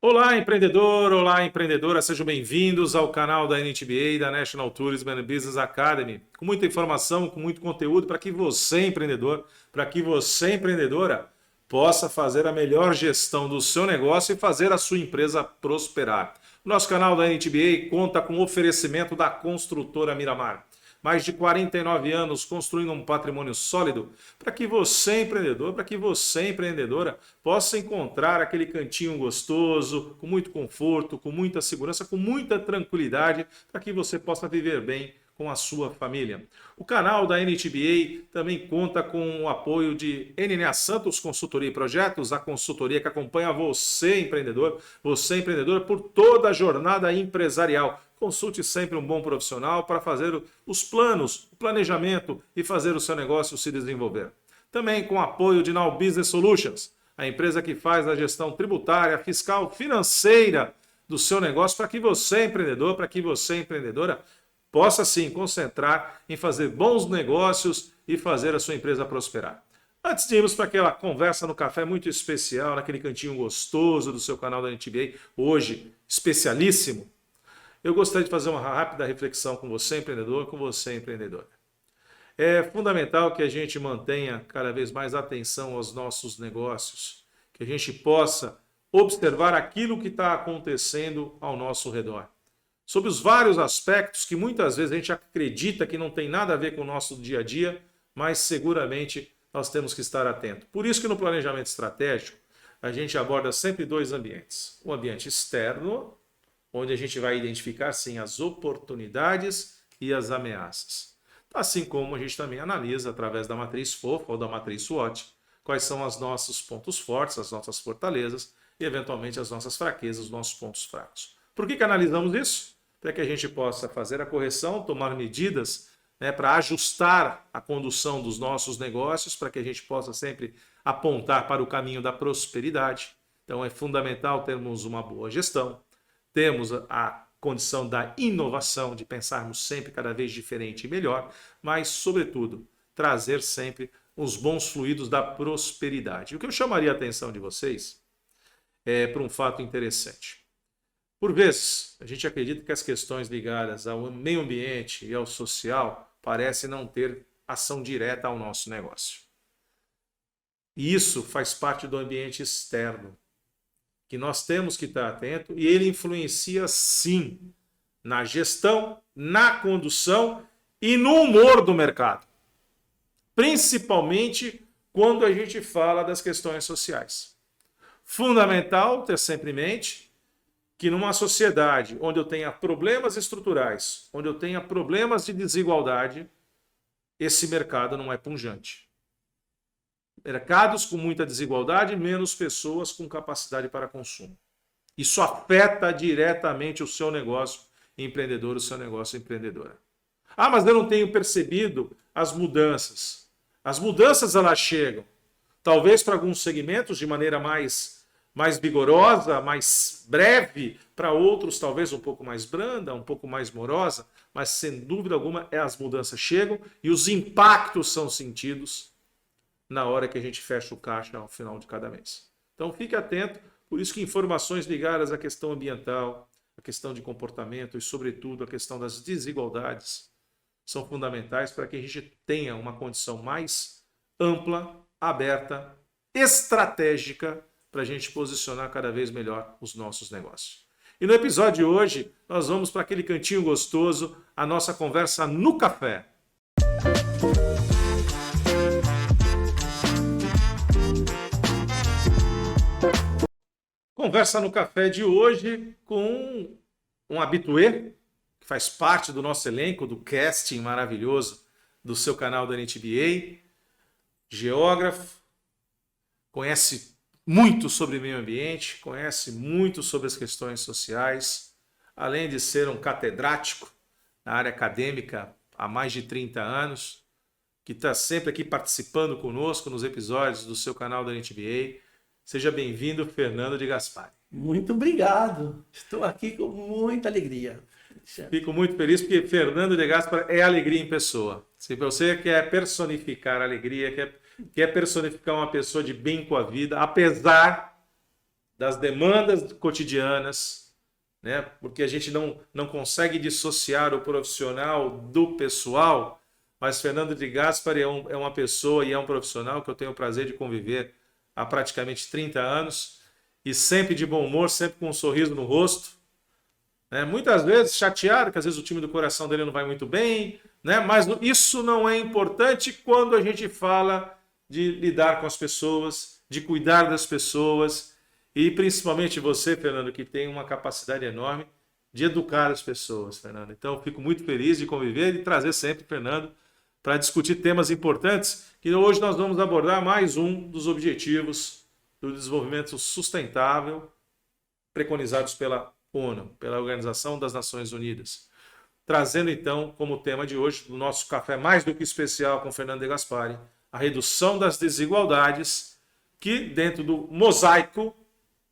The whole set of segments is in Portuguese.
Olá, empreendedor! Olá, empreendedora! Sejam bem-vindos ao canal da NTBA, da National Tourism and Business Academy, com muita informação, com muito conteúdo para que você, empreendedor, para que você, empreendedora, possa fazer a melhor gestão do seu negócio e fazer a sua empresa prosperar. O nosso canal da NTBA conta com o oferecimento da construtora Miramar. Mais de 49 anos construindo um patrimônio sólido para que você, empreendedor, para que você, empreendedora, possa encontrar aquele cantinho gostoso, com muito conforto, com muita segurança, com muita tranquilidade, para que você possa viver bem com a sua família. O canal da NTBA também conta com o apoio de NNA Santos Consultoria e Projetos, a consultoria que acompanha você, empreendedora, por toda a jornada empresarial. Consulte sempre um bom profissional para fazer os planos, o planejamento e fazer o seu negócio se desenvolver. Também com o apoio de Now Business Solutions, a empresa que faz a gestão tributária, fiscal, financeira do seu negócio para que você, empreendedor, para que você, empreendedora, possa sim concentrar em fazer bons negócios e fazer a sua empresa prosperar. Antes de irmos para aquela conversa no café muito especial, naquele cantinho gostoso do seu canal da NTBA, hoje especialíssimo, eu gostaria de fazer uma rápida reflexão com você, empreendedor, com você, empreendedora. É fundamental que a gente mantenha cada vez mais atenção aos nossos negócios, que a gente possa observar aquilo que está acontecendo ao nosso redor. Sobre os vários aspectos que muitas vezes a gente acredita que não tem nada a ver com o nosso dia a dia, mas seguramente nós temos que estar atentos. Por isso que no planejamento estratégico a gente aborda sempre dois ambientes. O ambiente externo, onde a gente vai identificar, sim, as oportunidades e as ameaças. Assim como a gente também analisa, através da matriz FOFA ou da matriz SWOT, quais são os nossos pontos fortes, as nossas fortalezas e, eventualmente, as nossas fraquezas, os nossos pontos fracos. Por que analisamos isso? Para que a gente possa fazer a correção, tomar medidas, para ajustar a condução dos nossos negócios, para que a gente possa sempre apontar para o caminho da prosperidade. Então, é fundamental termos uma boa gestão. Temos a condição da inovação, de pensarmos sempre cada vez diferente e melhor, mas, sobretudo, trazer sempre os bons fluidos da prosperidade. O que eu chamaria a atenção de vocês é para um fato interessante. Por vezes, a gente acredita que as questões ligadas ao meio ambiente e ao social parecem não ter ação direta ao nosso negócio. E isso faz parte do ambiente externo, que nós temos que estar atento, e ele influencia sim na gestão, na condução e no humor do mercado. Principalmente quando a gente fala das questões sociais. Fundamental ter sempre em mente que numa sociedade onde eu tenha problemas estruturais, onde eu tenha problemas de desigualdade, esse mercado não é pungente. Mercados com muita desigualdade, menos pessoas com capacidade para consumo. Isso afeta diretamente o seu negócio empreendedor, o seu negócio empreendedora. Ah, mas eu não tenho percebido as mudanças. As mudanças, elas chegam, talvez para alguns segmentos de maneira mais vigorosa, mais breve, para outros talvez um pouco mais branda, um pouco mais morosa, mas sem dúvida alguma as mudanças chegam e os impactos são sentidos na hora que a gente fecha o caixa ao final de cada mês. Então fique atento, por isso que informações ligadas à questão ambiental, à questão de comportamento e, sobretudo, à questão das desigualdades são fundamentais para que a gente tenha uma condição mais ampla, aberta, estratégica para a gente posicionar cada vez melhor os nossos negócios. E no episódio de hoje, nós vamos para aquele cantinho gostoso, a nossa conversa no café. Conversa no café de hoje com um habitué, que faz parte do nosso elenco, do casting maravilhoso do seu canal da NTBA, geógrafo, conhece muito sobre meio ambiente, conhece muito sobre as questões sociais, além de ser um catedrático na área acadêmica há mais de 30 anos, que está sempre aqui participando conosco nos episódios do seu canal da NTBA. Seja bem-vindo, Fernando de Gaspari. Muito obrigado. Estou aqui com muita alegria. Fico muito feliz porque Fernando de Gaspari é alegria em pessoa. Se você quer personificar a alegria, quer personificar uma pessoa de bem com a vida, apesar das demandas cotidianas, né? Porque a gente não consegue dissociar o profissional do pessoal, mas Fernando de Gaspari é uma pessoa e é um profissional que eu tenho o prazer de conviver há praticamente 30 anos e sempre de bom humor, sempre com um sorriso no rosto, né? Muitas vezes chateado, que às vezes o time do coração dele não vai muito bem, né? Mas isso não é importante quando a gente fala de lidar com as pessoas, de cuidar das pessoas e principalmente você, Fernando, que tem uma capacidade enorme de educar as pessoas, Fernando. Então, eu fico muito feliz de conviver e trazer sempre, Fernando, para discutir temas importantes, que hoje nós vamos abordar mais um dos objetivos do desenvolvimento sustentável preconizados pela ONU, pela Organização das Nações Unidas. Trazendo então como tema de hoje, do nosso café mais do que especial com Fernando de Gaspari, a redução das desigualdades, que dentro do mosaico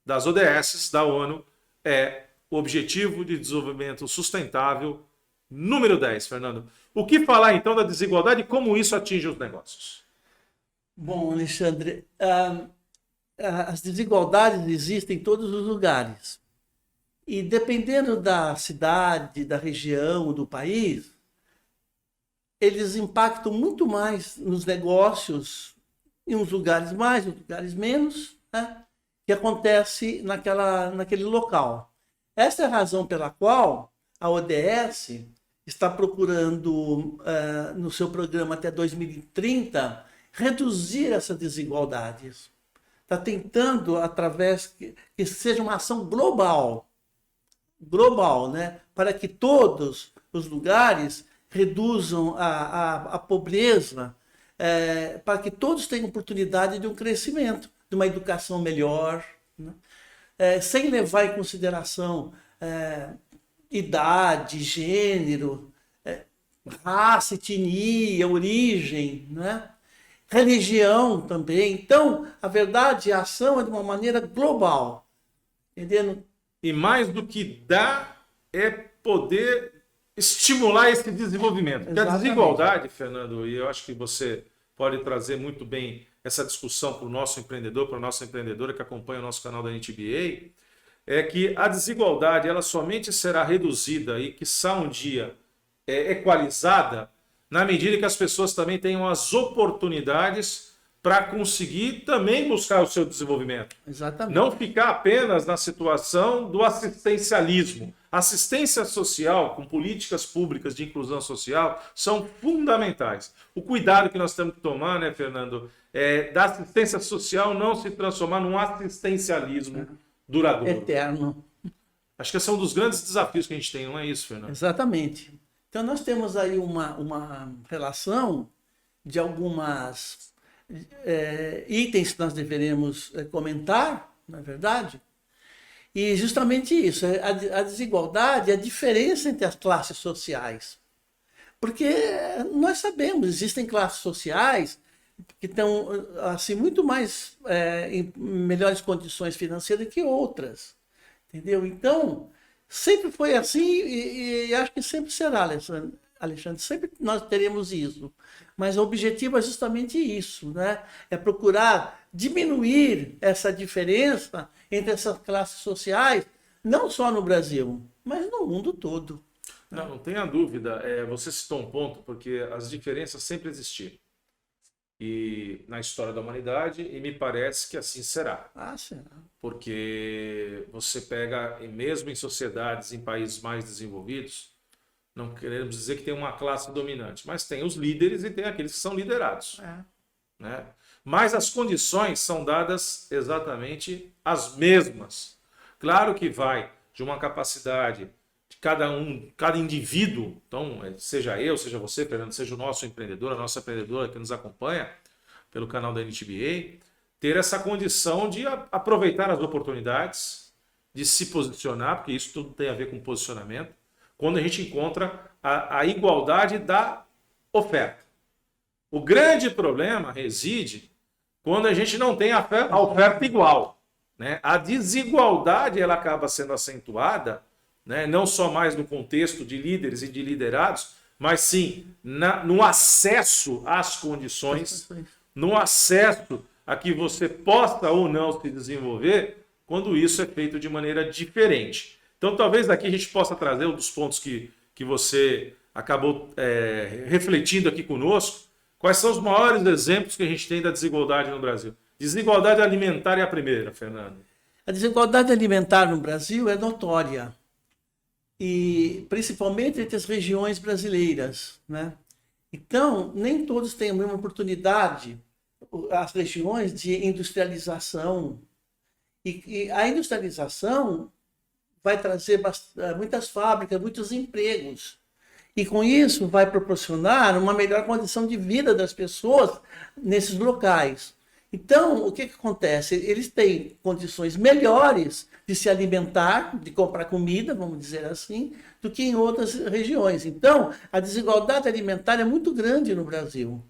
das ODS da ONU é o Objetivo de Desenvolvimento Sustentável número 10, Fernando. O que falar então da desigualdade e como isso atinge os negócios? Bom, Alexandre, as desigualdades existem em todos os lugares. E dependendo da cidade, da região, do país, eles impactam muito mais nos negócios, em uns lugares mais, em outros lugares menos, né? Que acontece naquele local. Essa é a razão pela qual a ODS está procurando, no seu programa até 2030, reduzir essas desigualdades. Está tentando, através que seja uma ação global, né? Para que todos os lugares reduzam a pobreza, para que todos tenham oportunidade de um crescimento, de uma educação melhor, né? Sem levar em consideração idade, gênero, raça, etnia, origem, né? Religião também. Então, a verdade, a ação é de uma maneira global, entendendo? E mais do que dá é poder estimular esse desenvolvimento. Porque a desigualdade, Fernando, e eu acho que você pode trazer muito bem essa discussão para o nosso empreendedor, para a nossa empreendedora que acompanha o nosso canal da NTBA, é que a desigualdade ela somente será reduzida e, quiçá um dia, equalizada na medida que as pessoas também tenham as oportunidades para conseguir também buscar o seu desenvolvimento. Exatamente. Não ficar apenas na situação do assistencialismo. Assistência social com políticas públicas de inclusão social são fundamentais. O cuidado que nós temos que tomar, né, Fernando, é da assistência social não se transformar num assistencialismo duradouro. Eterno. Acho que esse é um dos grandes desafios que a gente tem, não é isso, Fernando? Exatamente. Então, nós temos aí uma relação de algumas itens que nós deveremos comentar, não é verdade? E justamente isso, a desigualdade, a diferença entre as classes sociais. Porque nós sabemos, existem classes sociais que estão assim, muito mais em melhores condições financeiras que outras. Entendeu? Então, sempre foi assim e acho que sempre será, Alexandre. Sempre nós teremos isso. Mas o objetivo é justamente isso, né? É procurar diminuir essa diferença entre essas classes sociais, não só no Brasil, mas no mundo todo. Não tenha dúvida. Você citou um ponto, porque as diferenças sempre existiram. E na história da humanidade, e me parece que assim será. Será. Porque você pega, e mesmo em sociedades, em países mais desenvolvidos, não queremos dizer que tem uma classe dominante, mas tem os líderes e tem aqueles que são liderados. Né? Mas as condições são dadas exatamente as mesmas. Claro que vai de uma capacidade de cada indivíduo, então, seja eu, seja você, Fernando, seja o nosso empreendedor, a nossa empreendedora que nos acompanha pelo canal da NTBA, ter essa condição de aproveitar as oportunidades, de se posicionar, porque isso tudo tem a ver com posicionamento, quando a gente encontra a igualdade da oferta. O grande problema reside quando a gente não tem a oferta igual, né? A desigualdade ela acaba sendo acentuada, né? Não só mais no contexto de líderes e de liderados, mas sim no acesso às condições, no acesso a que você possa ou não se desenvolver, quando isso é feito de maneira diferente. Então, talvez aqui a gente possa trazer um dos pontos que você acabou refletindo aqui conosco. Quais são os maiores exemplos que a gente tem da desigualdade no Brasil? Desigualdade alimentar é a primeira, Fernando. A desigualdade alimentar no Brasil é notória, e principalmente entre as regiões brasileiras, né? Então, nem todos têm a mesma oportunidade, as regiões de industrialização. E a industrialização vai trazer muitas fábricas, muitos empregos. E com isso vai proporcionar uma melhor condição de vida das pessoas nesses locais. Então, o que acontece? Eles têm condições melhores de se alimentar, de comprar comida, vamos dizer assim, do que em outras regiões. Então, a desigualdade alimentar é muito grande no Brasil.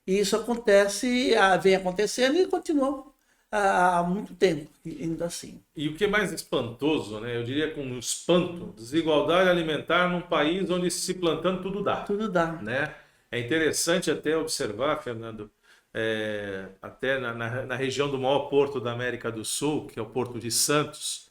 E isso acontece, vem acontecendo e continua há muito tempo indo assim. E o que é mais espantoso, né? Eu diria com um espanto, desigualdade alimentar num país onde se plantando tudo dá. Tudo dá. Né? É interessante até observar, Fernando, até na região do maior porto da América do Sul, que é o Porto de Santos.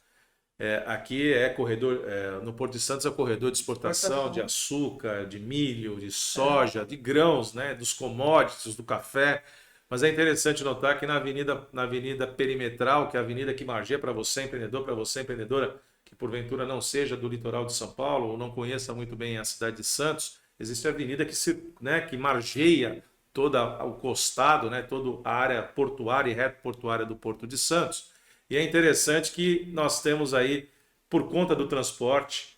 Aqui corredor, no Porto de Santos é o corredor de exportação de açúcar, de milho, de soja, de grãos, né? Dos commodities, do café. Mas é interessante notar que na avenida perimetral, que é a avenida que margeia para você, empreendedor, para você, empreendedora, que porventura não seja do litoral de São Paulo ou não conheça muito bem a cidade de Santos, existe a avenida que margeia todo o costado, né, toda a área portuária e reto-portuária do Porto de Santos. E é interessante que nós temos aí, por conta do transporte,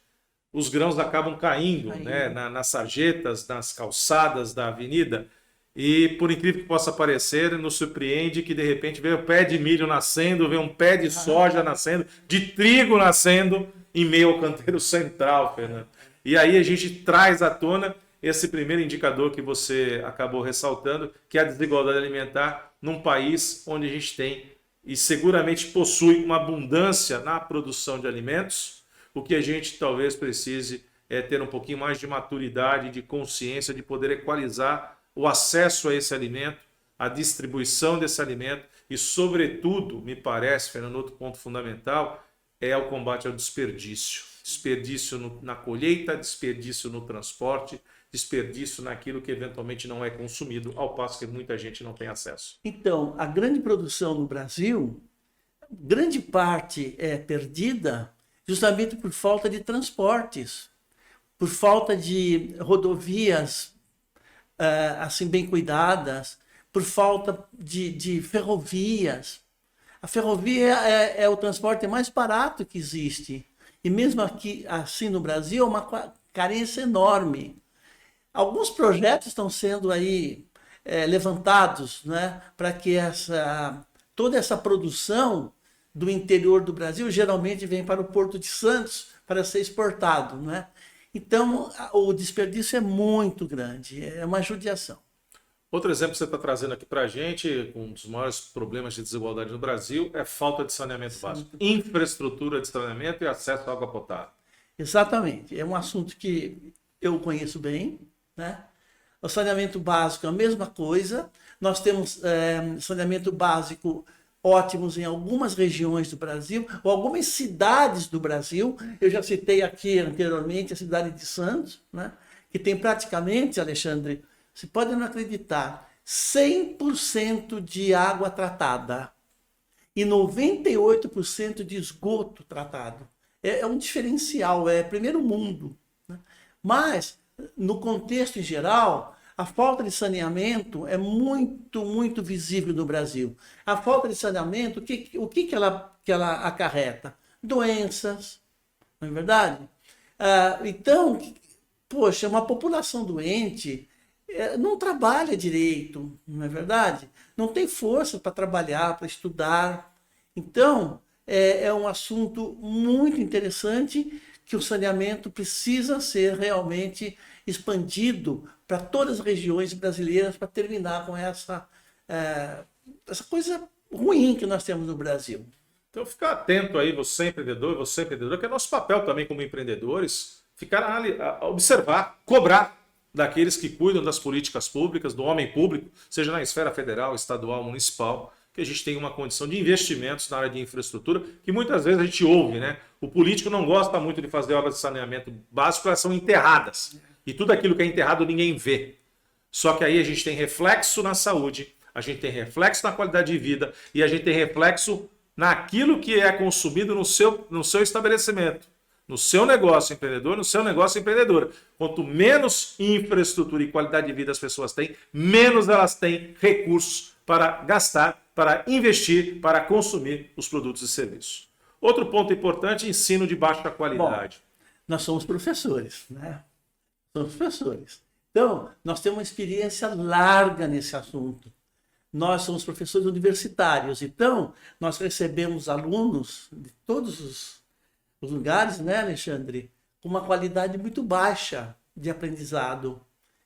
os grãos acabam caindo. Né, nas sarjetas, nas calçadas da avenida. E, por incrível que possa parecer, nos surpreende que, de repente, vê um pé de milho nascendo, vê um pé de soja nascendo, de trigo nascendo em meio ao canteiro central, Fernando. E aí a gente traz à tona esse primeiro indicador que você acabou ressaltando, que é a desigualdade alimentar num país onde a gente tem e seguramente possui uma abundância na produção de alimentos. O que a gente talvez precise é ter um pouquinho mais de maturidade, de consciência, de poder equalizar o acesso a esse alimento, a distribuição desse alimento e, sobretudo, me parece, Fernando, outro ponto fundamental é o combate ao desperdício. Desperdício na colheita, desperdício no transporte, desperdício naquilo que eventualmente não é consumido, ao passo que muita gente não tem acesso. Então, a grande produção no Brasil, grande parte é perdida justamente por falta de transportes, por falta de rodovias assim bem cuidadas, por falta de ferrovias. A ferrovia é o transporte mais barato que existe. E mesmo aqui, assim no Brasil, é uma carência enorme. Alguns projetos estão sendo aí levantados, né, para que toda essa produção do interior do Brasil geralmente vem para o Porto de Santos para ser exportado, né? Então, o desperdício é muito grande, é uma judiação. Outro exemplo que você está trazendo aqui para a gente, um dos maiores problemas de desigualdade no Brasil, é falta de saneamento básico. Infraestrutura de saneamento e acesso à água potável. Exatamente, é um assunto que eu conheço bem, né? O saneamento básico é a mesma coisa, nós temos saneamento básico ótimos em algumas regiões do Brasil, ou algumas cidades do Brasil. Eu já citei aqui anteriormente a cidade de Santos, né? Que tem praticamente, Alexandre, você pode não acreditar, 100% de água tratada e 98% de esgoto tratado. É um diferencial, é primeiro mundo, né? Mas, no contexto em geral, a falta de saneamento é muito, muito visível no Brasil. A falta de saneamento, o que ela acarreta? Doenças, não é verdade? Então, poxa, uma população doente não trabalha direito, não é verdade? Não tem força para trabalhar, para estudar. Então, é um assunto muito interessante que o saneamento precisa ser realmente expandido para todas as regiões brasileiras para terminar com essa coisa ruim que nós temos no Brasil. Então, ficar atento aí, você empreendedor, que é nosso papel também como empreendedores, ficar a observar, cobrar daqueles que cuidam das políticas públicas, do homem público, seja na esfera federal, estadual, municipal, que a gente tenha uma condição de investimentos na área de infraestrutura, que muitas vezes a gente ouve, né? O político não gosta muito de fazer obras de saneamento básico, elas são enterradas. E tudo aquilo que é enterrado ninguém vê. Só que aí a gente tem reflexo na saúde, a gente tem reflexo na qualidade de vida e a gente tem reflexo naquilo que é consumido no seu estabelecimento, no seu negócio empreendedor, no seu negócio empreendedora. Quanto menos infraestrutura e qualidade de vida as pessoas têm, menos elas têm recursos para gastar, para investir, para consumir os produtos e serviços. Outro ponto importante, ensino de baixa qualidade. Bom, nós somos professores, né? Somos professores. Então, nós temos uma experiência larga nesse assunto. Nós somos professores universitários, então nós recebemos alunos de todos os lugares, né, Alexandre, com uma qualidade muito baixa de aprendizado.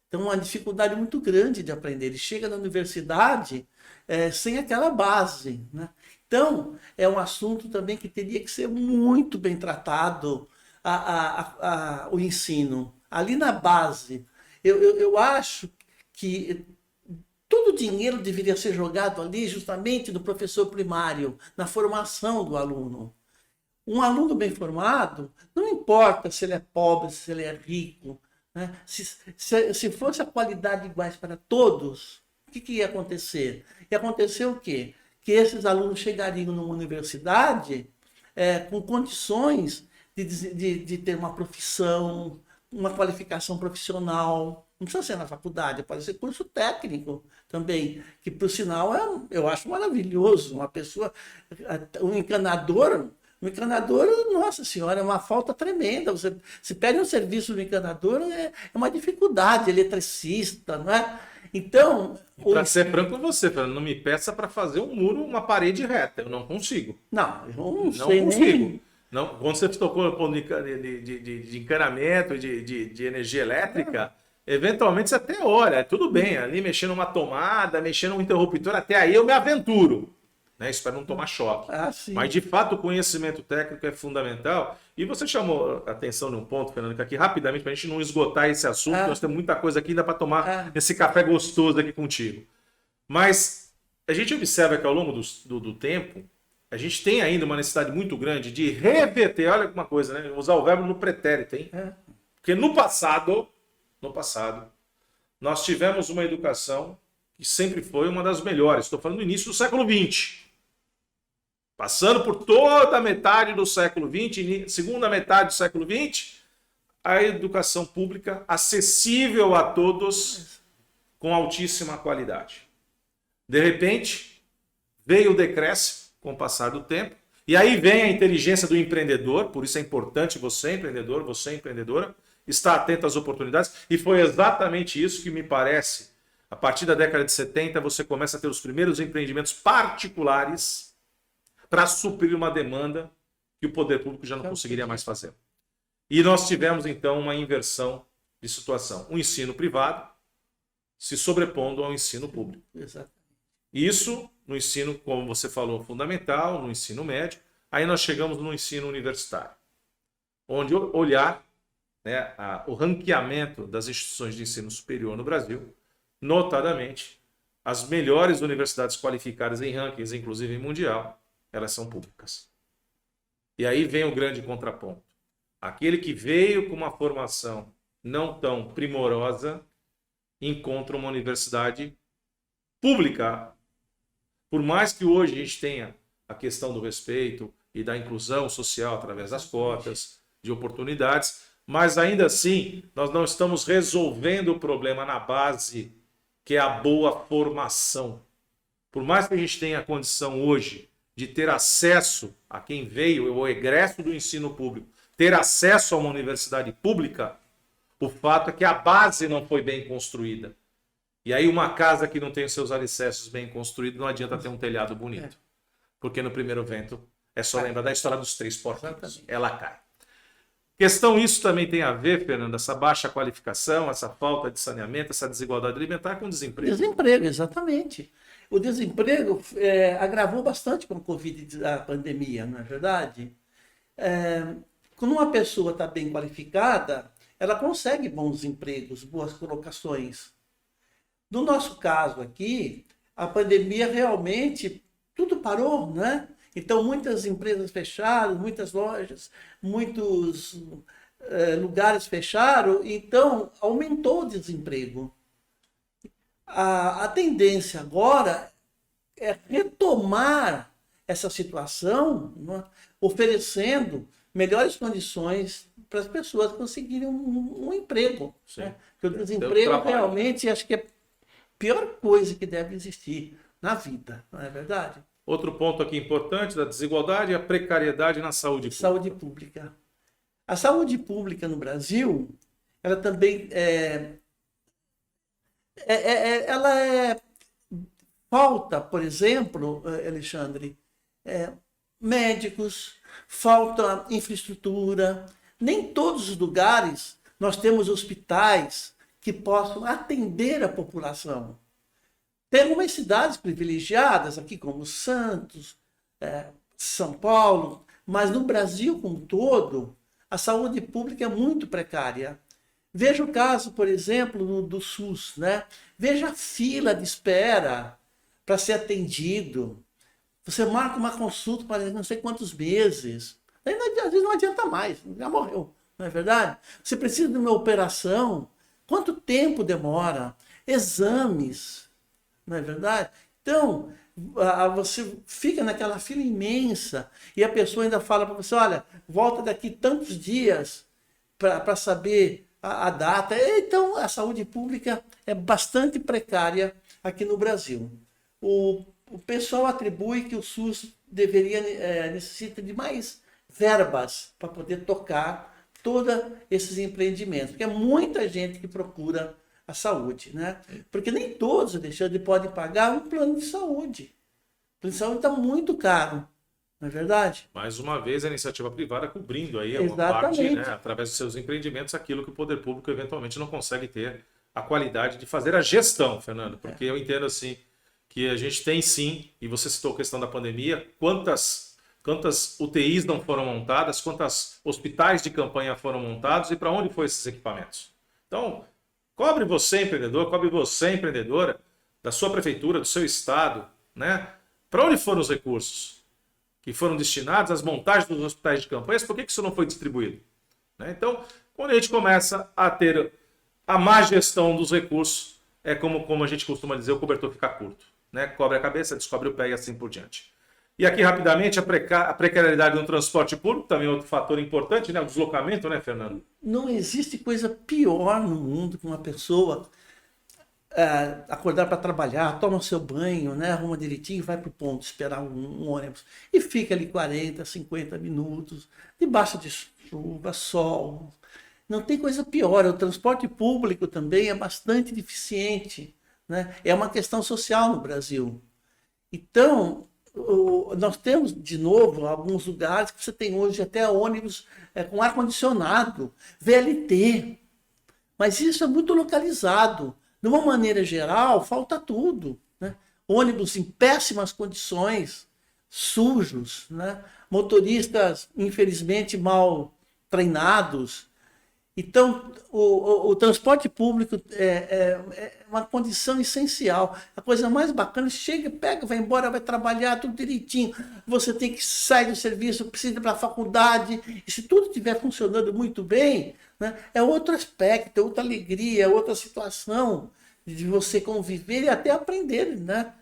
Então, uma dificuldade muito grande de aprender. Ele chega na universidade sem aquela base, né? Então, é um assunto também que teria que ser muito bem tratado, o ensino. Ali na base, eu acho que todo o dinheiro deveria ser jogado ali justamente no professor primário, na formação do aluno. Um aluno bem formado, não importa se ele é pobre, se ele é rico, né? Se fosse a qualidade iguais para todos, o que ia acontecer? Ia acontecer o quê? Que esses alunos chegariam numa universidade com condições de ter uma profissão, uma qualificação profissional. Não precisa ser na faculdade, pode ser curso técnico também, que por sinal eu acho maravilhoso. Uma pessoa, um encanador, nossa senhora, é uma falta tremenda. Você se pede um serviço do encanador, é uma dificuldade, eletricista, não é? Então. Para ser franco com você, não me peça para fazer um muro, uma parede reta, eu não consigo. Não, eu não sei consigo. Nem... Não, quando você tocou no ponto de encanamento, de energia elétrica, eventualmente você até olha, tudo bem, ali mexendo uma tomada, mexendo um interruptor, até aí eu me aventuro, né? Espero não tomar choque. Mas de fato o conhecimento técnico é fundamental. E você chamou a atenção num ponto, Fernando, aqui rapidamente, para a gente não esgotar esse assunto, nós temos muita coisa aqui ainda para tomar esse café gostoso aqui contigo. Mas a gente observa que ao longo do tempo, a gente tem ainda uma necessidade muito grande de reverter, olha uma coisa, né? Usar o verbo no pretérito, hein? Porque no passado, nós tivemos uma educação que sempre foi uma das melhores. Estou falando do início do século XX. Passando por toda a metade do século XX, segunda metade do século XX, a educação pública acessível a todos com altíssima qualidade. De repente, veio o decréscimo com o passar do tempo, e aí vem a inteligência do empreendedor, por isso é importante você, empreendedor, você, empreendedora, estar atento às oportunidades, e foi exatamente isso que me parece. A partir da década de 70, você começa a ter os primeiros empreendimentos particulares para suprir uma demanda que o poder público já não conseguiria mais fazer. E nós tivemos, então, uma inversão de situação. O ensino privado se sobrepondo ao ensino público. Exato. Isso no ensino, como você falou, fundamental, no ensino médio. Aí nós chegamos no ensino universitário, onde olhar, né, o ranqueamento das instituições de ensino superior no Brasil, notadamente, as melhores universidades qualificadas em rankings, inclusive mundial, elas são públicas. E aí vem o grande contraponto. Aquele que veio com uma formação não tão primorosa encontra uma universidade pública. Por mais que hoje a gente tenha a questão do respeito e da inclusão social através das cotas, de oportunidades, mas ainda assim nós não estamos resolvendo o problema na base, que é a boa formação. Por mais que a gente tenha a condição hoje de ter acesso a quem veio, o egresso do ensino público, ter acesso a uma universidade pública, o fato é que a base não foi bem construída. E aí uma casa que não tem os seus alicerces bem construídos, não adianta ter um telhado bonito. Porque no primeiro vento É só lembrar da história dos 3 porquinhos. Exatamente. Ela cai. Questão, isso também tem a ver, Fernando, essa baixa qualificação, essa falta de saneamento, essa desigualdade alimentar com desemprego. Desemprego, exatamente. O desemprego agravou bastante com a Covid, a pandemia, não é verdade? Quando uma pessoa está bem qualificada, ela consegue bons empregos, boas colocações. No nosso caso aqui, a pandemia realmente, tudo parou, né? Então, muitas empresas fecharam, muitas lojas, muitos lugares fecharam, então aumentou o desemprego. A tendência agora é retomar essa situação, né, oferecendo melhores condições para as pessoas conseguirem um emprego. Né? Porque o desemprego realmente acho que é a pior coisa que deve existir na vida, não é verdade? Outro ponto aqui importante da desigualdade é a precariedade na saúde pública. Saúde pública. A saúde pública no Brasil, ela também falta, por exemplo, Alexandre, médicos, falta infraestrutura. Nem todos os lugares nós temos hospitais que possam atender a população. Tem algumas cidades privilegiadas aqui, como Santos, São Paulo, mas no Brasil como um todo, a saúde pública é muito precária. Veja o caso, por exemplo, do SUS, né? Veja a fila de espera para ser atendido. Você marca uma consulta para não sei quantos meses. Aí, às vezes não adianta mais, já morreu, não é verdade? Você precisa de uma operação, quanto tempo demora? Exames, não é verdade? Então, você fica naquela fila imensa e a pessoa ainda fala para você, olha, volta daqui tantos dias para saber a data. Então, a saúde pública é bastante precária aqui no Brasil. O pessoal atribui que o SUS necessita de mais verbas para poder tocar todos esses empreendimentos, porque é muita gente que procura a saúde, né? Porque nem todos, Alexandre, podem pagar um plano de saúde. O plano de saúde está muito caro, não é verdade? Mais uma vez, a iniciativa privada cobrindo aí uma Exatamente. parte, né, através dos seus empreendimentos, aquilo que o poder público eventualmente não consegue ter a qualidade de fazer a gestão, Fernando. Porque eu entendo assim que a gente tem sim, e você citou a questão da pandemia, quantas UTIs não foram montadas, quantos hospitais de campanha foram montados e para onde foram esses equipamentos. Então, cobre você, empreendedor, cobre você, empreendedora, da sua prefeitura, do seu estado, né? Para onde foram os recursos que foram destinados às montagens dos hospitais de campanha? Por que isso não foi distribuído? Né? Então, quando a gente começa a ter a má gestão dos recursos, é como a gente costuma dizer, o cobertor fica curto. Né? Cobre a cabeça, descobre o pé e assim por diante. E aqui, rapidamente, a precariedade no transporte público, também é outro fator importante, né? O deslocamento, né, Fernando? Não existe coisa pior no mundo que uma pessoa acordar para trabalhar, toma seu banho, né, arruma direitinho, vai para o ponto esperar um ônibus e fica ali 40, 50 minutos, debaixo de chuva, sol. Não tem coisa pior. O transporte público também é bastante deficiente, né? É uma questão social no Brasil. Então, nós temos, de novo, alguns lugares que você tem hoje até ônibus com ar-condicionado, VLT. Mas isso é muito localizado. De uma maneira geral, falta tudo. Né? Ônibus em péssimas condições, sujos, né? Motoristas, infelizmente, mal treinados. Então, o transporte público é uma condição essencial. A coisa mais bacana, chega, pega, vai embora, vai trabalhar, tudo direitinho. Você tem que sair do serviço, precisa ir para a faculdade. E se tudo estiver funcionando muito bem, né, é outro aspecto, é outra alegria, é outra situação de você conviver e até aprender, né?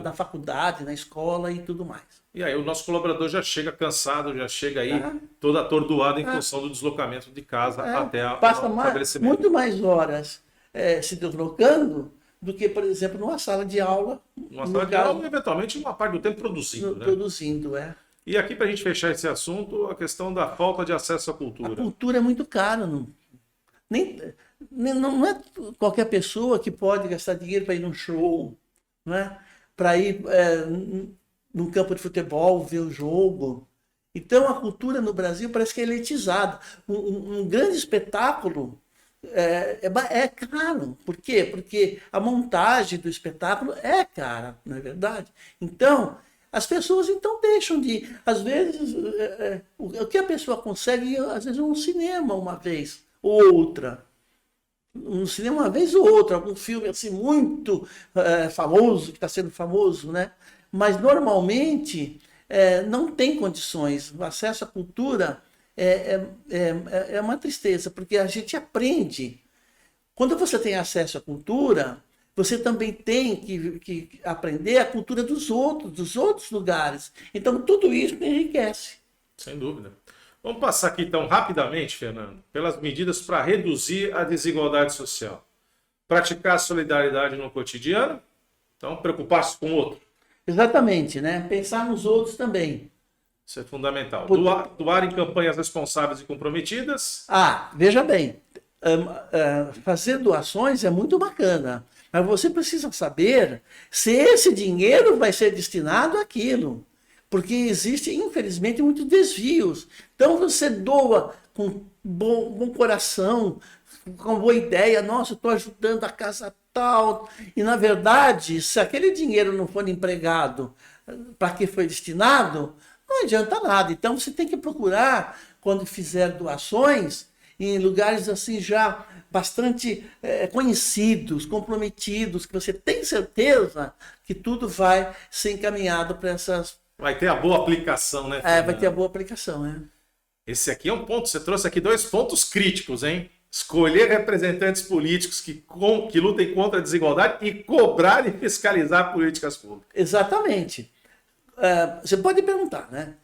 Na faculdade, na escola e tudo mais. E aí o nosso colaborador já chega cansado, já chega aí todo atordoado em função do deslocamento de casa até o estabelecimento. Muito mais horas se deslocando do que, por exemplo, numa sala de aula. Numa sala de aula, eventualmente, uma parte do tempo produzindo. Né? Produzindo, E aqui, para a gente fechar esse assunto, a questão da falta de acesso à cultura. A cultura é muito cara. Não é qualquer pessoa que pode gastar dinheiro para ir num show, né? Para ir num campo de futebol, ver o jogo. Então a cultura no Brasil parece que é elitizada. Um grande espetáculo é caro. Por quê? Porque a montagem do espetáculo é cara, não é verdade? Então, as pessoas então deixam de ir. Às vezes, o que a pessoa consegue, às vezes, um cinema uma vez ou outra. Um cinema uma vez ou outra, algum filme assim muito famoso, que está sendo famoso, né? Mas normalmente não tem condições. O acesso à cultura é uma tristeza, porque a gente aprende. Quando você tem acesso à cultura, você também tem que aprender a cultura dos outros lugares. Então, tudo isso enriquece. Sem dúvida. Vamos passar aqui então rapidamente, Fernando, pelas medidas para reduzir a desigualdade social. Praticar a solidariedade no cotidiano, então preocupar-se com o outro. Exatamente, né? Pensar nos outros também. Isso é fundamental. Por- Doar em campanhas responsáveis e comprometidas. Veja bem, fazer doações é muito bacana, mas você precisa saber se esse dinheiro vai ser destinado àquilo, porque existe, infelizmente, muitos desvios. Então você doa com bom coração, com boa ideia, nossa, estou ajudando a casa tal, e na verdade, se aquele dinheiro não for empregado para que foi destinado, não adianta nada. Então você tem que procurar, quando fizer doações, em lugares assim já bastante conhecidos, comprometidos, que você tem certeza que tudo vai ser encaminhado para essas. Vai ter a boa aplicação, né, Fernando? Vai ter a boa aplicação, né? Esse aqui é um ponto, você trouxe aqui 2 pontos críticos, hein? Escolher representantes políticos que lutem contra a desigualdade e cobrar e fiscalizar políticas públicas. Exatamente. Você pode perguntar, né?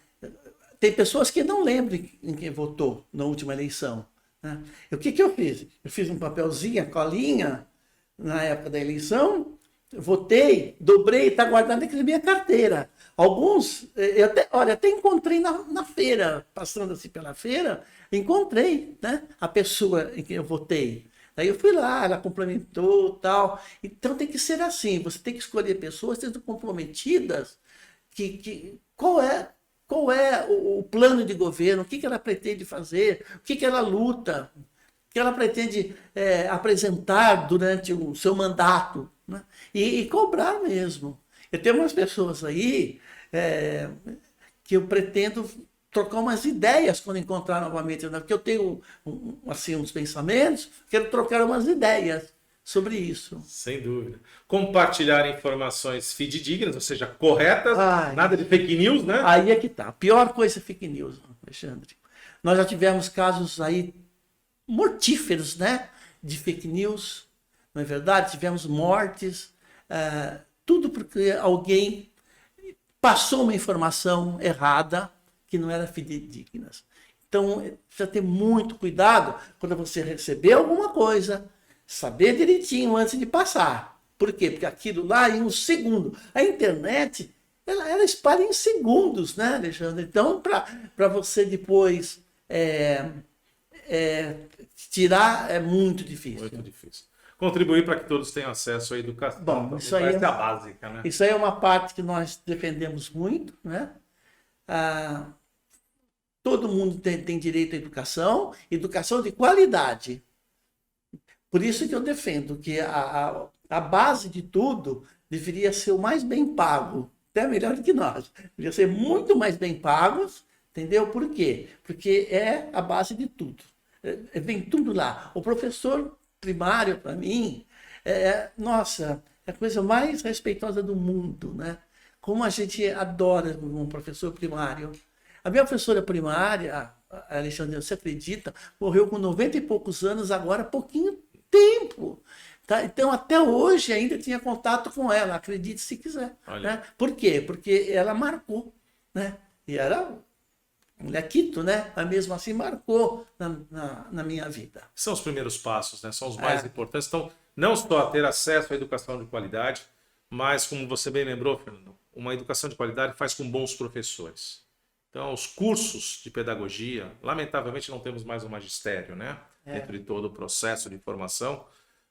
Tem pessoas que não lembram em quem votou na última eleição. Né? E o que eu fiz? Eu fiz um papelzinho, a colinha, na época da eleição, votei, dobrei, está guardado aqui na minha carteira. Alguns, até encontrei na feira, passando assim pela feira, encontrei, né, a pessoa em quem eu votei. Daí eu fui lá, ela complementou tal. Então tem que ser assim, você tem que escolher pessoas que estejam comprometidas, qual é o plano de governo, o que ela pretende fazer, o que ela luta, o que ela pretende apresentar durante o seu mandato, né? E cobrar mesmo. Eu tenho umas pessoas aí que eu pretendo trocar umas ideias quando encontrar novamente, né? Porque eu tenho assim, uns pensamentos, quero trocar umas ideias sobre isso. Sem dúvida. Compartilhar informações fidedignas, ou seja, corretas, Ai, nada de fake news, né? aí é que tá. A pior coisa é fake news, Alexandre. Nós já tivemos casos aí mortíferos, né? De fake news, não é verdade? Tivemos mortes, tudo porque alguém passou uma informação errada que não era fidedigna. Então, precisa ter muito cuidado quando você receber alguma coisa, saber direitinho antes de passar. Por quê? Porque aquilo lá em um segundo. A internet, ela espalha em segundos, né, Alexandre? Então, para você depois tirar é muito difícil. Muito difícil. Contribuir para que todos tenham acesso à educação. Bom, então, isso aí essa é a básica, né? Isso aí é uma parte que nós defendemos muito, né? Todo mundo tem direito à educação de qualidade. Por isso que eu defendo que a base de tudo deveria ser o mais bem pago, até melhor do que nós. Deveria ser muito mais bem pagos, entendeu? Por quê? Porque é a base de tudo. Vem tudo lá. O professor primário, para mim, nossa, é a coisa mais respeitosa do mundo, né? Como a gente adora um professor primário. A minha professora primária, Alexandre, você acredita, morreu com 90 e poucos anos, agora há pouquinho tempo. Tá? Então, até hoje ainda tinha contato com ela, acredite se quiser. Né? Por quê? Porque ela marcou. Né? E era molequito, né? Mas mesmo assim marcou na minha vida. São os primeiros passos, né? São os mais importantes. Então, não só ter acesso à educação de qualidade, mas, como você bem lembrou, Fernando, uma educação de qualidade faz com bons professores. Então, os cursos de pedagogia, lamentavelmente não temos mais o magistério, né? Dentro de todo o processo de formação,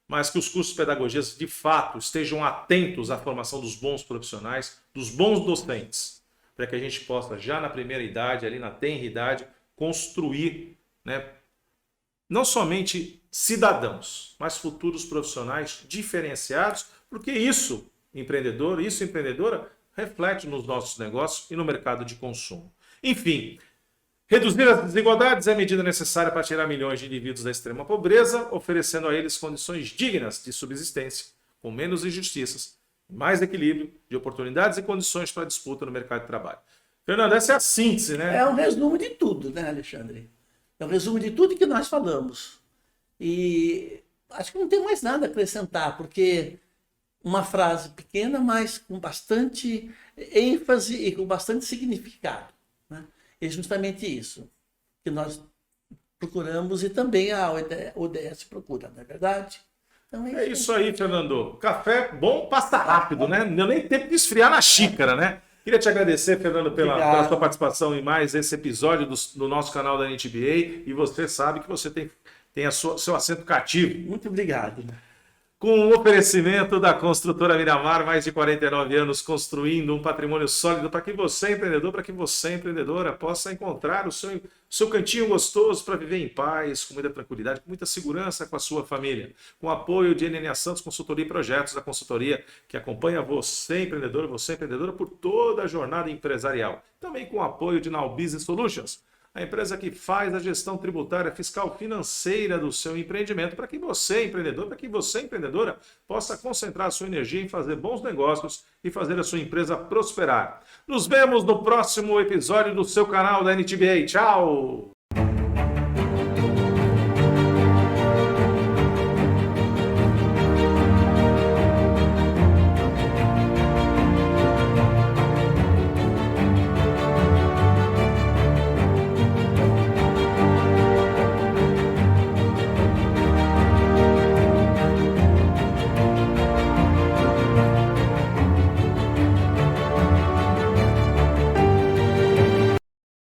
mas que os cursos de pedagogia de fato estejam atentos à formação dos bons profissionais, dos bons docentes, para que a gente possa, já na primeira idade, ali na tenra idade, construir, né, não somente cidadãos, mas futuros profissionais diferenciados, porque isso, empreendedor, isso, empreendedora, reflete nos nossos negócios e no mercado de consumo. Enfim, reduzir as desigualdades é a medida necessária para tirar milhões de indivíduos da extrema pobreza, oferecendo a eles condições dignas de subsistência, com menos injustiças, mais equilíbrio de oportunidades e condições para a disputa no mercado de trabalho. Fernando, essa é a síntese, né? É um resumo de tudo, né, Alexandre? É um resumo de tudo que nós falamos. E acho que não tem mais nada a acrescentar, porque uma frase pequena, mas com bastante ênfase e com bastante significado, né? É justamente isso que nós procuramos e também a ODS procura, não é verdade? Então é isso aí, Fernando. Café bom passa rápido, né? Não deu nem tempo de esfriar na xícara, né? Queria te agradecer, Fernando, pela sua participação em mais esse episódio do nosso canal da NTBA. E você sabe que você tem seu assento cativo. Muito obrigado. Com o oferecimento da Construtora Miramar, mais de 49 anos construindo um patrimônio sólido para que você, empreendedor, para que você, empreendedora, possa encontrar o seu cantinho gostoso para viver em paz, com muita tranquilidade, com muita segurança com a sua família. Com o apoio de NNA Santos Consultoria e Projetos, a consultoria que acompanha você, empreendedor, você, empreendedora, por toda a jornada empresarial. Também com o apoio de Now Business Solutions, a empresa que faz a gestão tributária, fiscal, financeira do seu empreendimento, para que você, empreendedor, para que você, empreendedora, possa concentrar a sua energia em fazer bons negócios e fazer a sua empresa prosperar. Nos vemos no próximo episódio do seu canal da NTBA. Tchau!